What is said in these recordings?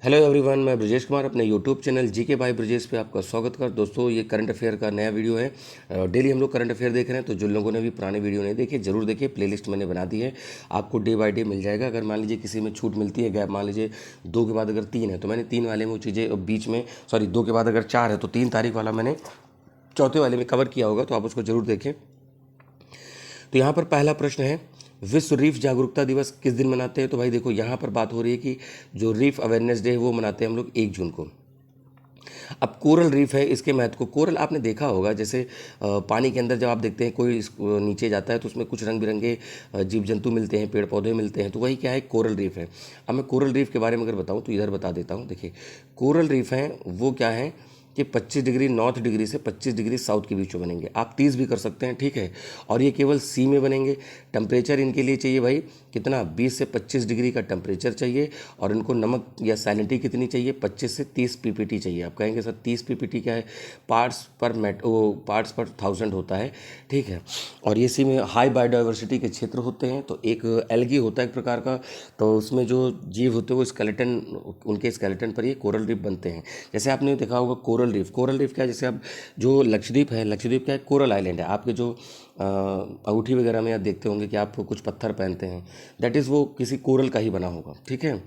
Hello everyone, मैं ब्रजेश कुमार अपने YouTube channel GK by Brajesh पे आपका स्वागत कर। दोस्तों, ये करंट अफेयर का नया वीडियो है। डेली हम लोग करंट अफेयर देख रहे हैं, तो जिन लोगों ने भी पुराने वीडियो नहीं देखे जरूर देखिए। प्लेलिस्ट मैंने बना दी है, आपको डे बाय डे मिल जाएगा। अगर मान लीजिए किसी में छूट मिलती है, गैप मान लीजिए 2 के बाद अगर 3 है तो मैंने 3 वाले में वो चीज़ें बीच में, सॉरी 2 के बाद अगर 4 है तो 3 तारीख वाला मैंने चौथे वाले में कवर किया होगा, तो आप उसको जरूर देखें। तो यहाँ पर पहला प्रश्न है, विश्व रीफ जागरूकता दिवस किस दिन मनाते हैं? तो भाई देखो, यहाँ पर बात हो रही है कि जो रीफ अवेयरनेस डे है वो मनाते हैं हम लोग 1 जून को। अब कोरल रीफ है, इसके महत्व को, कोरल आपने देखा होगा जैसे पानी के अंदर जब आप देखते हैं कोई नीचे जाता है तो उसमें कुछ रंग बिरंगे जीव जंतु मिलते हैं, पेड़ पौधे मिलते हैं, तो वही क्या है, कोरल रीफ है। अब मैं कोरल रीफ के बारे में अगर बताऊं तो इधर बता देता हूं। देखिए, कोरल रीफ हैं वो क्या है कि 25 डिग्री नॉर्थ डिग्री से 25 डिग्री साउथ के बीच में बनेंगे। आप 30 भी कर सकते हैं, ठीक है। और ये केवल सी में बनेंगे। टेम्परेचर इनके लिए चाहिए भाई कितना, 20 से 25 डिग्री का टेम्परेचर चाहिए। और इनको नमक या सैलिनिटी कितनी चाहिए, 25 से 30 पीपीटी चाहिए। आप कहेंगे सर 30 पीपीटी क्या है, पार्ट्स पर 1000 होता है, ठीक है। और ये सी में हाई बायोडाइवर्सिटी के क्षेत्र होते हैं। तो एक एल्गी होता है एक प्रकार का, तो उसमें जो जीव होते हैं वो स्केलेटन, उनके स्केलेटन पर ये कोरल रीफ बनते हैं। जैसे आपने देखा होगा कोरल रीफ, कोरल रीफ क्या है, जैसे अब जो लक्षद्वीप है, लक्षद्वीप क्या है, कोरल आइलैंड है। आपके जो अंगूठी वगैरह में आप देखते होंगे कि आप कुछ पत्थर पहनते हैं, दैट इज़ वो किसी कोरल का ही बना होगा, ठीक है।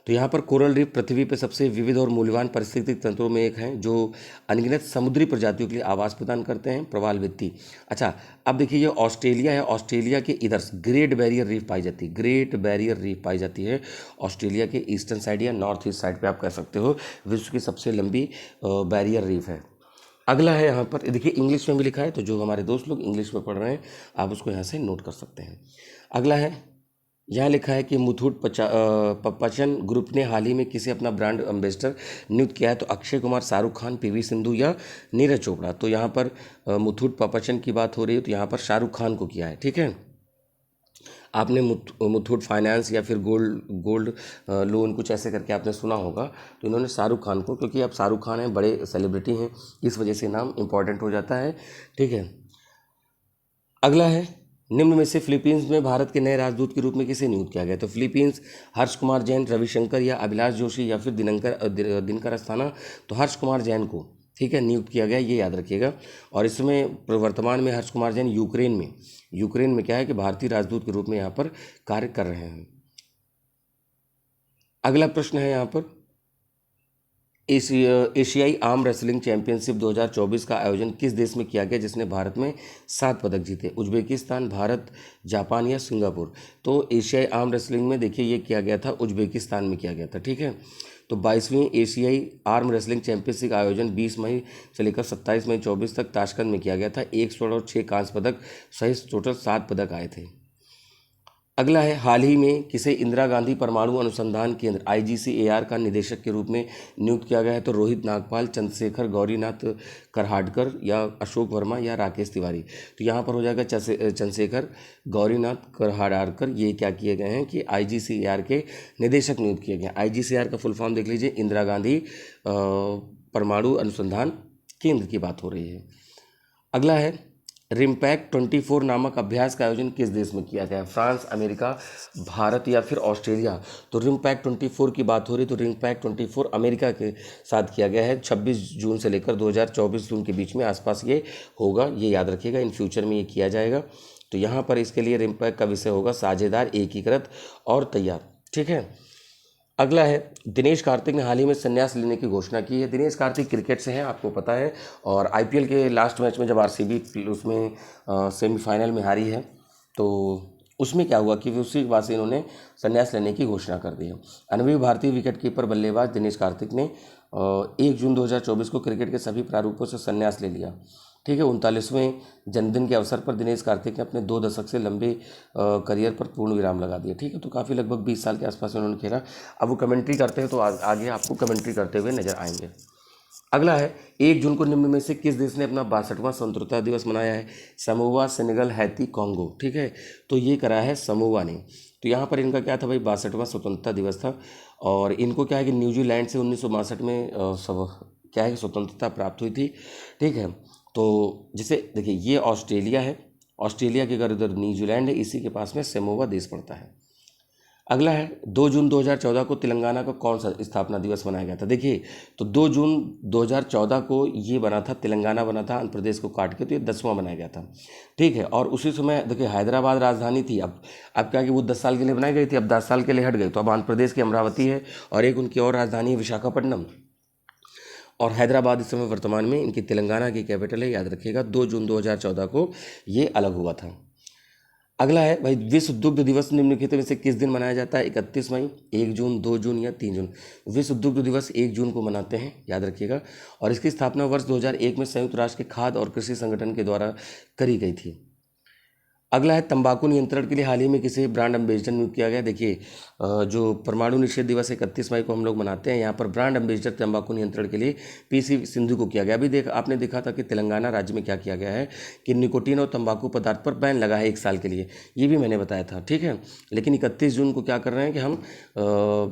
तो यहाँ पर कोरल रीफ पृथ्वी पर सबसे विविध और मूल्यवान पारिस्थितिक तंत्रों में एक है, जो अनगिनत समुद्री प्रजातियों के लिए आवास प्रदान करते हैं, प्रवाल भित्ति। अच्छा, अब देखिए ये ऑस्ट्रेलिया है, ऑस्ट्रेलिया के इधर ग्रेट बैरियर रीफ पाई जाती है, ग्रेट बैरियर रीफ पाई जाती है ऑस्ट्रेलिया के ईस्टर्न साइड या नॉर्थ ईस्ट साइड पे आप कह सकते हो। विश्व की सबसे लंबी बैरियर रीफ है। अगला है यहाँ पर, देखिए इंग्लिश में भी लिखा है, तो जो हमारे दोस्त लोग इंग्लिश में पढ़ रहे हैं आप उसको यहाँ से नोट कर सकते हैं। अगला है, यहाँ लिखा है कि पचान ग्रुप ने हाल ही में किसे अपना ब्रांड एम्बेसडर नियुक्त किया है? तो अक्षय कुमार, शाहरुख खान, पीवी सिंधु या नीरज चोपड़ा। तो यहाँ पर मुथूट पपाचन की बात हो रही है, तो यहाँ पर शाहरुख खान को किया है, ठीक है। आपने मुथूट फाइनेंस या फिर गोल्ड लोन कुछ ऐसे करके आपने सुना होगा, तो इन्होंने शाहरुख खान को, क्योंकि अब शाहरुख खान हैं, बड़े सेलिब्रिटी हैं, इस वजह से नाम इंपॉर्टेंट हो जाता है, ठीक है। अगला है, निम्न में से फिलीपींस में भारत के नए राजदूत के रूप में किसे नियुक्त किया गया? तो फिलीपींस हर्ष कुमार जैन, रविशंकर या अभिलाष जोशी या फिर दिनकर अस्थाना। तो हर्ष कुमार जैन को, ठीक है, नियुक्त किया गया, ये याद रखिएगा। और इसमें वर्तमान में हर्ष कुमार जैन यूक्रेन में क्या है कि भारतीय राजदूत के रूप में यहाँ पर कार्य कर रहे हैं। अगला प्रश्न है यहाँ पर, एशियाई आर्म रेसलिंग चैंपियनशिप 2024 का आयोजन किस देश में किया गया जिसने भारत में 7 पदक जीते? उज्बेकिस्तान, भारत, जापान या सिंगापुर। तो एशियाई आर्म रेसलिंग में देखिए ये किया गया था, उज्बेकिस्तान में किया गया था, ठीक है। तो 22वीं एशियाई आर्म रेसलिंग चैंपियनशिप का आयोजन 20 मई से लेकर 27 मई 24 तक ताशकंद में किया गया था। 1 स्वर्ण और 6 कांस्य पदक सहित टोटल 7 पदक आए थे। अगला है, हाल ही में किसे इंदिरा गांधी परमाणु अनुसंधान केंद्र IGCAR का निदेशक के रूप में नियुक्त किया गया है? तो रोहित नागपाल, चंद्रशेखर गौरीनाथ करहाडकर या अशोक वर्मा या राकेश तिवारी। तो यहाँ पर हो जाएगा चंद्रशेखर गौरीनाथ करहाडकर। ये क्या किए गए हैं कि IGCAR के निदेशक नियुक्त किए गए। IGCAR का फुल फॉर्म देख लीजिए, इंदिरा गांधी परमाणु अनुसंधान केंद्र की बात हो रही है। अगला है, रिम्पैक्ट 24 नामक अभ्यास का आयोजन किस देश में किया गया? फ्रांस, अमेरिका, भारत या फिर ऑस्ट्रेलिया। तो रिम्पैक्ट 24 की बात हो रही है, तो रिम्पैक्ट 24 अमेरिका के साथ किया गया है। 26 जून से लेकर 2024 जून के बीच में आसपास ये होगा, ये याद रखिएगा, इन फ्यूचर में ये किया जाएगा। तो यहाँ पर इसके लिए रिम्पैक्ट का विषय होगा साझेदार, एकीकृत और तैयार, ठीक है। अगला है, दिनेश कार्तिक ने हाल ही में संन्यास लेने की घोषणा की है। दिनेश कार्तिक क्रिकेट से हैं, आपको पता है, और IPL के लास्ट मैच में जब RCB उसमें सेमीफाइनल में हारी है, तो उसमें क्या हुआ कि उसी के बाद से इन्होंने संन्यास लेने की घोषणा कर दी है। अनुभवी भारतीय विकेटकीपर बल्लेबाज दिनेश कार्तिक ने 1 जून 2024 को क्रिकेट के सभी प्रारूपों से संन्यास ले लिया, ठीक है। 39वें जन्मदिन के अवसर पर दिनेश कार्तिक ने अपने 2 दशक से लंबे करियर पर पूर्ण विराम लगा दिया, ठीक है। तो काफ़ी लगभग 20 साल के आसपास उन्होंने खेला। अब वो कमेंट्री करते हैं, तो आगे आपको कमेंट्री करते हुए नजर आएंगे। अगला है, 1 जून को निम्न में से किस देश ने अपना 62वां स्वतंत्रता दिवस मनाया है? समोआ, सेनेगल, हैती, कॉन्गो, ठीक है। तो ये करा है समोआ ने। तो यहाँ पर इनका क्या था भाई, 62वां स्वतंत्रता दिवस था। और इनको क्या है कि न्यूजीलैंड से 1962 में क्या है कि स्वतंत्रता प्राप्त हुई थी, ठीक है। तो जैसे देखिए ये ऑस्ट्रेलिया है, ऑस्ट्रेलिया के अगर इधर न्यूजीलैंड है, इसी के पास में समोआ देश पड़ता है। अगला है 2 जून 2014 को तेलंगाना का कौन सा स्थापना दिवस मनाया गया था। देखिए, तो 2 जून 2014 को ये बना था, तेलंगाना बना था आंध्र प्रदेश को काट के, तो ये 10वां बनाया गया था। ठीक है, और उसी समय देखिए हैदराबाद राजधानी थी। अब क्या कि वो 10 साल के लिए बनाई गई थी, अब 10 साल के लिए हट गई, तो अब आंध्र प्रदेश की अमरावती है और एक उनकी और राजधानी है विशाखापट्टनम, और हैदराबाद इस समय वर्तमान में इनकी तेलंगाना की कैपिटल है। याद रखिएगा 2 जून 2014 को ये अलग हुआ था। अगला है भाई, विश्व दुग्ध दिवस निम्नलिखित में से किस दिन मनाया जाता है। 31 मई, 1 जून, 2 जून या 3 जून। विश्व दुग्ध दिवस 1 जून को मनाते हैं, याद रखिएगा। और इसकी स्थापना वर्ष 2001 में संयुक्त राष्ट्र के खाद्य और कृषि संगठन के द्वारा करी गई थी। अगला है, तंबाकू नियंत्रण के लिए हाल ही में किसे ब्रांड एम्बेसडर नियुक्त किया गया। देखिए, जो परमाणु निषेध दिवस 31 मई को हम लोग मनाते हैं, यहाँ पर ब्रांड एम्बेसडर तंबाकू नियंत्रण के लिए पीसी सिंधु को किया गया। अभी आपने देखा था कि तेलंगाना राज्य में क्या किया गया है कि निकोटीन और तंबाकू पदार्थ पर बैन लगा है 1 साल के लिए, ये भी मैंने बताया था। ठीक है, लेकिन 31 जून को क्या कर रहे हैं कि हम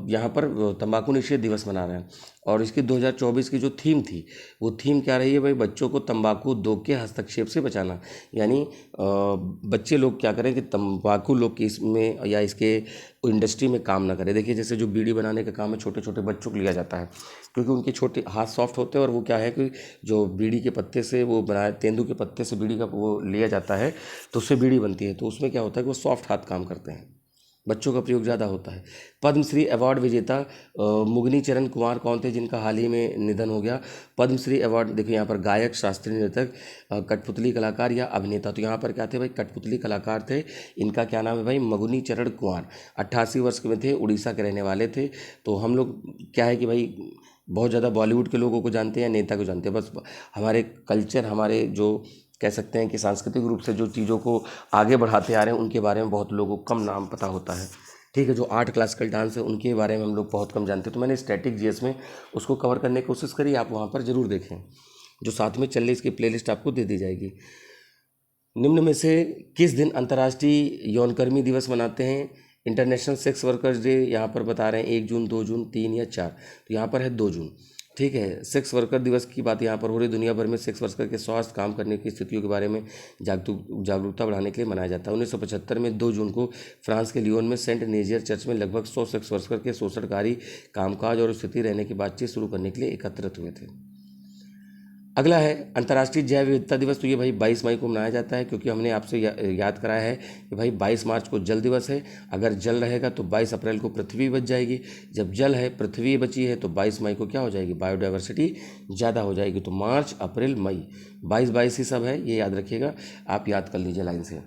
यहाँ पर तंबाकू निषेध दिवस मना रहे हैं। और इसकी 2024 की जो थीम थी, वो थीम क्या रही है भाई, बच्चों को तंबाकू उद्योग के हस्तक्षेप से बचाना। यानी बच्चे लोग क्या करें कि तंबाकू लोग की इसमें या इसके इंडस्ट्री में काम ना करें। देखिए, जैसे जो बीड़ी बनाने का काम है छोटे छोटे बच्चों को लिया जाता है, क्योंकि उनके छोटे हाथ सॉफ्ट होते हैं, और वो क्या है कि जो बीड़ी के पत्ते से वो बनाए, तेंदू के पत्ते से बीड़ी का वो लिया जाता है, तो उससे बीड़ी बनती है। तो उसमें क्या होता है कि वो सॉफ्ट हाथ काम करते हैं, बच्चों का प्रयोग ज़्यादा होता है। पद्मश्री अवार्ड विजेता मुगनी चरण कुमार कौन थे, जिनका हाल ही में निधन हो गया। पद्मश्री अवार्ड देखिए यहाँ पर गायक, शास्त्रीय नृतक, कठपुतली कलाकार या अभिनेता। तो यहाँ पर क्या थे भाई, कठपुतली कलाकार थे। इनका क्या नाम है भाई, मुगनी चरण कुमार। 88 वर्ष के में थे, उड़ीसा के रहने वाले थे। तो हम लोग क्या है कि भाई बहुत ज़्यादा बॉलीवुड के लोगों को जानते हैं, नेता को जानते हैं, बस हमारे कल्चर, हमारे जो कह सकते हैं कि सांस्कृतिक रूप से जो चीज़ों को आगे बढ़ाते आ रहे हैं, उनके बारे में बहुत लोगों को कम नाम पता होता है। ठीक है, जो 8 क्लासिकल डांस है उनके बारे में हम लोग बहुत कम जानते हैं। तो मैंने स्टैटिक जीएस में उसको कवर करने की कोशिश करी, आप वहाँ पर ज़रूर देखें, जो साथ में चल रही इसकी प्लेलिस्ट आपको दे दी जाएगी। निम्न में से किस दिन अंतर्राष्ट्रीय यौनकर्मी दिवस मनाते हैं। इंटरनेशनल सेक्स वर्कर्स डे यहाँ पर बता रहे हैं 1 जून, 2 जून, 3 या 4। तो यहाँ पर है 2 जून। ठीक है, सेक्स वर्कर दिवस की बात यहाँ पर हो रही। दुनिया भर में सेक्स वर्कर के स्वास्थ्य, काम करने की स्थितियों के बारे में जागरूकता बढ़ाने के लिए मनाया जाता है। 1975 में 2 जून को फ्रांस के लियोन में सेंट नेजियर चर्च में लगभग 100 सेक्स वर्कर के शोषणकारी कामकाज और स्थिति रहने की बातचीत शुरू करने के लिए एकत्रित हुए थे। अगला है अंतर्राष्ट्रीय जैव विविधता दिवस। तो ये भाई 22 मई को मनाया जाता है, क्योंकि हमने आपसे याद कराया है कि भाई 22 मार्च को जल दिवस है। अगर जल रहेगा तो 22 अप्रैल को पृथ्वी बच जाएगी। जब जल है, पृथ्वी बची है, तो 22 मई को क्या हो जाएगी, बायोडाइवर्सिटी ज़्यादा हो जाएगी। तो मार्च, अप्रैल, मई, 22 ही सब है, ये याद रखिएगा, आप याद कर लीजिए लाइन से।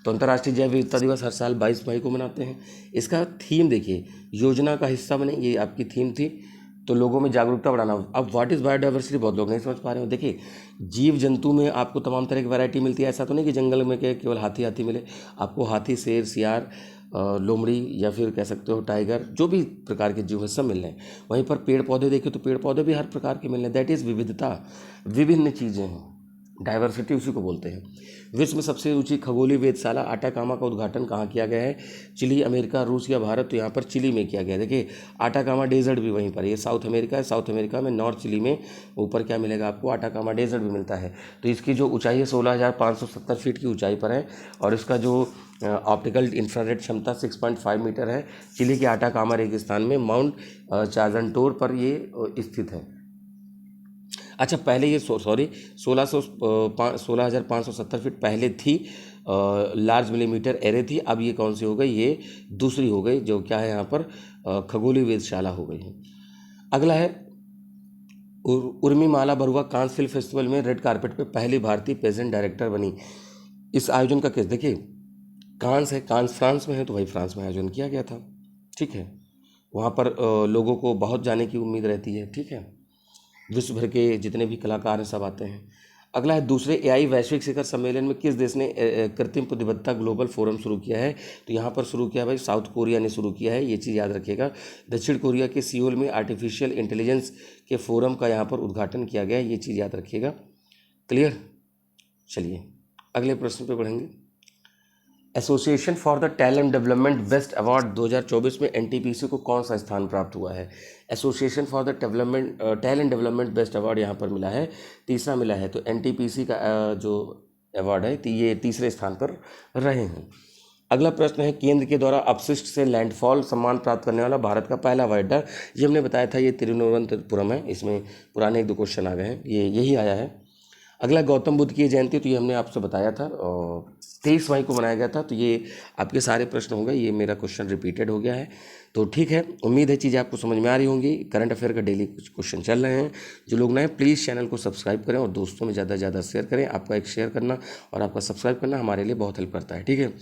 तो अंतर्राष्ट्रीय जैव विविधता दिवस हर साल 22 मई को मनाते हैं। इसका थीम देखिए, योजना का हिस्सा बने, ये आपकी थीम थी। तो लोगों में जागरूकता बढ़ाना। अब व्हाट इज़ बायोडाइवर्सिटी बहुत लोग नहीं समझ पा रहे हो। देखिए, जीव जंतु में आपको तमाम तरह की वैरायटी मिलती है। ऐसा तो नहीं कि जंगल में केवल हाथी मिले, आपको हाथी, शेर, सियार, लोमड़ी या फिर कह सकते हो टाइगर, जो भी प्रकार के जीव हैं सब मिल रहे हैं। वहीं पर पेड़ पौधे देखें तो पेड़ पौधे भी हर प्रकार के मिल रहे हैं। दैट इज़ विविधता, विभिन्न चीज़ें हैं, डाइवर्सिटी उसी को बोलते हैं। विश्व में सबसे ऊंची खगोलीय वेधशाला आटाकामा का उद्घाटन कहाँ किया गया है। चिली, अमेरिका, रूस या भारत। तो यहाँ पर चिली में किया गया है। देखिए, आटाकामा डेजर्ट भी वहीं पर, ये साउथ अमेरिका है। साउथ अमेरिका में नॉर्थ चिली में ऊपर क्या मिलेगा आपको, आटाकामा डेजर्ट भी मिलता है। तो इसकी जो ऊंचाई है 16,570 फीट की ऊंचाई पर है, और इसका जो ऑप्टिकल इंफ्रारेड क्षमता 6.5 मीटर है। चिली के आटाकामा रेगिस्तान में माउंट चाजनटोर पर ये स्थित है। अच्छा, पहले ये सॉरी 16,570 फीट पहले थी, लार्ज मिलीमीटर एरे थी। अब ये कौन सी हो गई, ये दूसरी हो गई, जो क्या है यहाँ पर खगोलीय वेधशाला हो गई है। अगला है उर्मिमाला बरुआ कांस फिल्म फेस्टिवल में रेड कारपेट पे पहली भारतीय पेजेंट डायरेक्टर बनी। इस आयोजन का केस देखिए, कांस है, कांस फ्रांस में है, तो भाई फ्रांस में आयोजन किया गया था। ठीक है, वहाँ पर लोगों को बहुत जाने की उम्मीद रहती है। ठीक है, विश्व भर के जितने भी कलाकार हैं सब आते हैं। अगला है दूसरे एआई वैश्विक शिखर सम्मेलन में किस देश ने कृत्रिम बुद्धिमत्ता ग्लोबल फोरम शुरू किया है। तो यहाँ पर शुरू किया भाई साउथ कोरिया ने शुरू किया है, ये चीज़ याद रखिएगा। दक्षिण कोरिया के सियोल में आर्टिफिशियल इंटेलिजेंस के फोरम का यहाँ पर उद्घाटन किया गया है, ये चीज़ याद रखिएगा। क्लियर, चलिए अगले प्रश्न पे बढ़ेंगे। Association for the talent development best award 2024 में एनटीपीसी को कौन सा स्थान प्राप्त हुआ है। Association for the talent development best award यहाँ पर मिला है, तीसरा मिला है। तो एनटीपीसी का जो अवार्ड है, ये तीसरे स्थान पर रहे हैं। अगला प्रश्न है, केंद्र के द्वारा अपशिष्ट से लैंडफॉल सम्मान प्राप्त करने वाला भारत का पहला हवाई अड्डा। ये हमने बताया था, ये तिरुवनंतपुरम है। इसमें पुराने 1-2 क्वेश्चन आ गए हैं, ये यही आया है। अगला गौतम बुद्ध की जयंती, तो ये हमने आपसे बताया था और 23 मई को मनाया गया था। तो ये आपके सारे प्रश्न हो गए, ये मेरा क्वेश्चन रिपीटेड हो गया है। तो ठीक है, उम्मीद है चीज़ें आपको समझ में आ रही होंगी। करंट अफेयर का डेली कुछ क्वेश्चन चल रहे हैं। जो लोग नए, प्लीज़ चैनल को सब्सक्राइब करें और दोस्तों में ज़्यादा से ज़्यादा शेयर करें। आपका एक शेयर करना और आपका सब्सक्राइब करना हमारे लिए बहुत हेल्प करता है, ठीक है।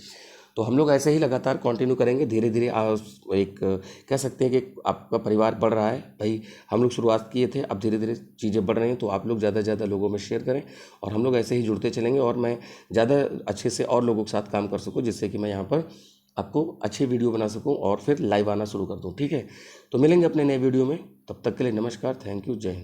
तो हम लोग ऐसे ही लगातार कंटिन्यू करेंगे, धीरे धीरे एक कह सकते हैं कि आपका परिवार बढ़ रहा है भाई। हम लोग शुरुआत किए थे, अब धीरे धीरे चीज़ें बढ़ रही हैं, तो आप लोग ज़्यादा से ज़्यादा लोगों में शेयर करें और हम लोग ऐसे ही जुड़ते चलेंगे और मैं ज़्यादा अच्छे से और लोगों के साथ काम कर सकूँ, जिससे कि मैं यहाँ पर आपको अच्छे वीडियो बना सकूँ और फिर लाइव आना शुरू कर दूँ, ठीक है। तो मिलेंगे अपने नए वीडियो में, तब तक के लिए नमस्कार, थैंक यू, जय हिंद।